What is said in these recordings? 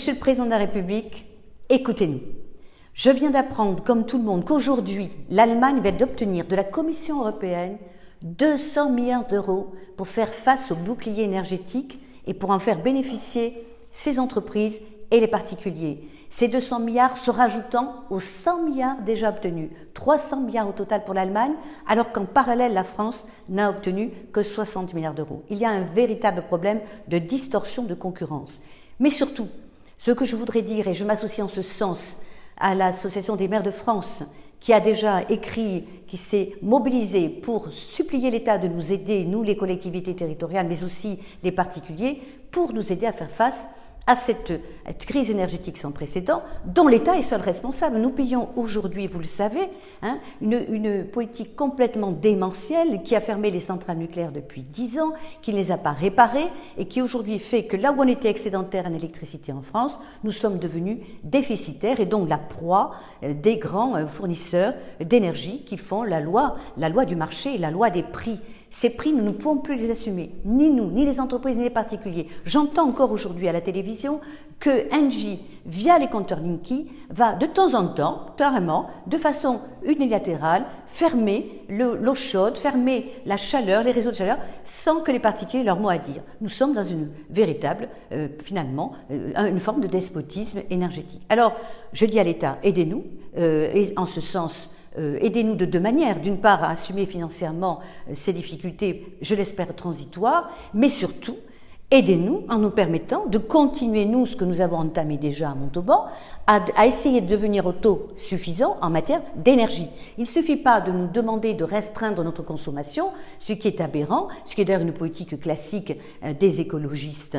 Monsieur le Président de la République, écoutez-nous. Je viens d'apprendre, comme tout le monde, qu'aujourd'hui, l'Allemagne vient d'obtenir de la Commission européenne 200 milliards d'euros pour faire face au bouclier énergétique et pour en faire bénéficier ses entreprises et les particuliers. Ces 200 milliards se rajoutant aux 100 milliards déjà obtenus. 300 milliards au total pour l'Allemagne, alors qu'en parallèle, la France n'a obtenu que 60 milliards d'euros. Il y a un véritable problème de distorsion de concurrence. Mais surtout, ce que je voudrais dire, et je m'associe en ce sens à l'Association des maires de France, qui a déjà écrit, qui s'est mobilisée pour supplier l'État de nous aider, nous les collectivités territoriales, mais aussi les particuliers, pour nous aider à faire face à cette crise énergétique sans précédent, dont l'État est seul responsable. Nous payons aujourd'hui, vous le savez, une politique complètement démentielle qui a fermé les centrales nucléaires depuis 10 ans, qui ne les a pas réparées et qui aujourd'hui fait que là où on était excédentaire en électricité en France, nous sommes devenus déficitaires et donc la proie des grands fournisseurs d'énergie qui font la loi du marché, la loi des prix. Ces prix, nous ne pouvons plus les assumer, ni nous, ni les entreprises, ni les particuliers. J'entends encore aujourd'hui à la télévision que Engie, via les compteurs Linky, va de temps en temps, carrément, de façon unilatérale, fermer l'eau chaude, fermer la chaleur, les réseaux de chaleur, sans que les particuliers aient leur mot à dire. Nous sommes dans une véritable, finalement, une forme de despotisme énergétique. Alors, je dis à l'État, aidez-nous, et en ce sens, aidez-nous de deux manières. D'une part, à assumer financièrement ces difficultés, je l'espère, transitoires, mais surtout, aidez-nous en nous permettant de continuer, nous, ce que nous avons entamé déjà à Montauban, à essayer de devenir autosuffisants en matière d'énergie. Il ne suffit pas de nous demander de restreindre notre consommation, ce qui est aberrant, ce qui est d'ailleurs une politique classique des écologistes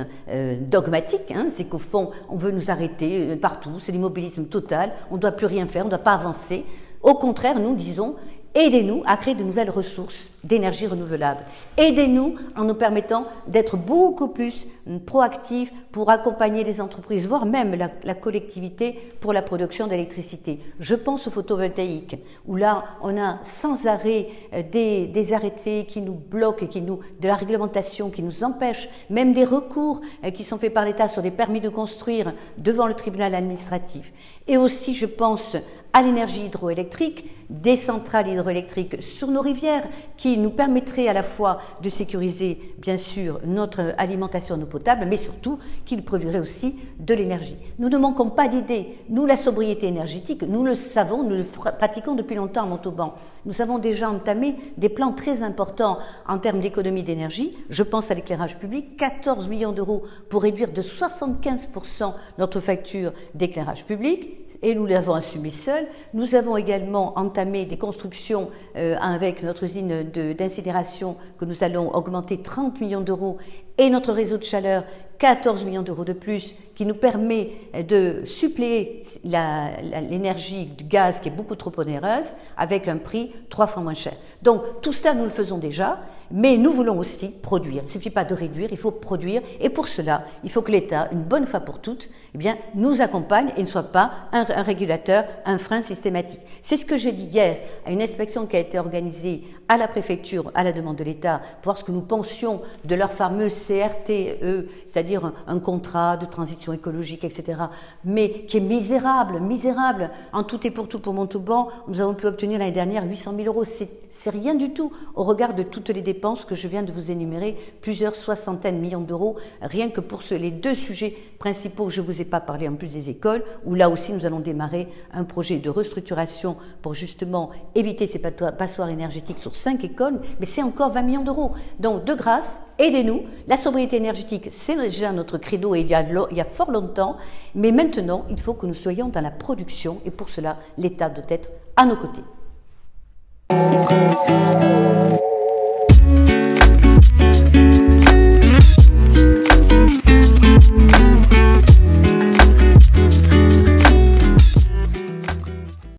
dogmatiques, c'est qu'au fond, on veut nous arrêter partout, c'est l'immobilisme total, on ne doit plus rien faire, on ne doit pas avancer. Au contraire, nous disons, aidez-nous à créer de nouvelles ressources d'énergie renouvelable. Aidez-nous en nous permettant d'être beaucoup plus proactifs pour accompagner les entreprises, voire même la collectivité pour la production d'électricité. Je pense au photovoltaïque, où là, on a sans arrêt des arrêtés qui nous bloquent, de la réglementation qui nous empêche, même des recours qui sont faits par l'État sur des permis de construire devant le tribunal administratif. Et aussi, je pense à l'énergie hydroélectrique, des centrales hydroélectriques sur nos rivières qui nous permettraient à la fois de sécuriser, bien sûr, notre alimentation en eau potable, mais surtout qui produiraient aussi de l'énergie. Nous ne manquons pas d'idées. Nous, la sobriété énergétique, nous le savons, nous le pratiquons depuis longtemps à Montauban. Nous avons déjà entamé des plans très importants en termes d'économie d'énergie. Je pense à l'éclairage public, 14 millions d'euros pour réduire de 75% notre facture d'éclairage public. Et nous l'avons assumé seul. Nous avons également entamé des constructions avec notre usine d'incinération que nous allons augmenter 30 millions d'euros et notre réseau de chaleur 14 millions d'euros de plus qui nous permet de suppléer l'énergie du gaz qui est beaucoup trop onéreuse avec un prix 3 fois moins cher. Donc tout cela nous le faisons déjà, mais nous voulons aussi produire. Il ne suffit pas de réduire, il faut produire et pour cela, il faut que l'État, une bonne fois pour toutes, nous accompagne et ne soit pas un régulateur, un frein systématique. C'est ce que j'ai dit hier à une inspection qui a été organisée à la préfecture à la demande de l'État pour voir ce que nous pensions de leur fameux CRTE, c'est-à-dire un contrat de transition écologique, etc., mais qui est misérable en tout et pour tout pour Montauban. Nous avons pu obtenir l'année dernière 800 000 euros. C'est rien du tout au regard de toutes les dépenses que je viens de vous énumérer, plusieurs soixantaines de millions d'euros, rien que pour les deux sujets principaux. Je ne vous ai pas parlé en plus des écoles, où là aussi nous allons démarrer un projet de restructuration pour justement éviter ces passoires énergétiques sur 5 écoles, mais c'est encore 20 millions d'euros. Donc de grâce, aidez-nous. La sobriété énergétique, c'est déjà notre credo et il y a fort longtemps, mais maintenant il faut que nous soyons dans la production et pour cela l'État doit être à nos côtés.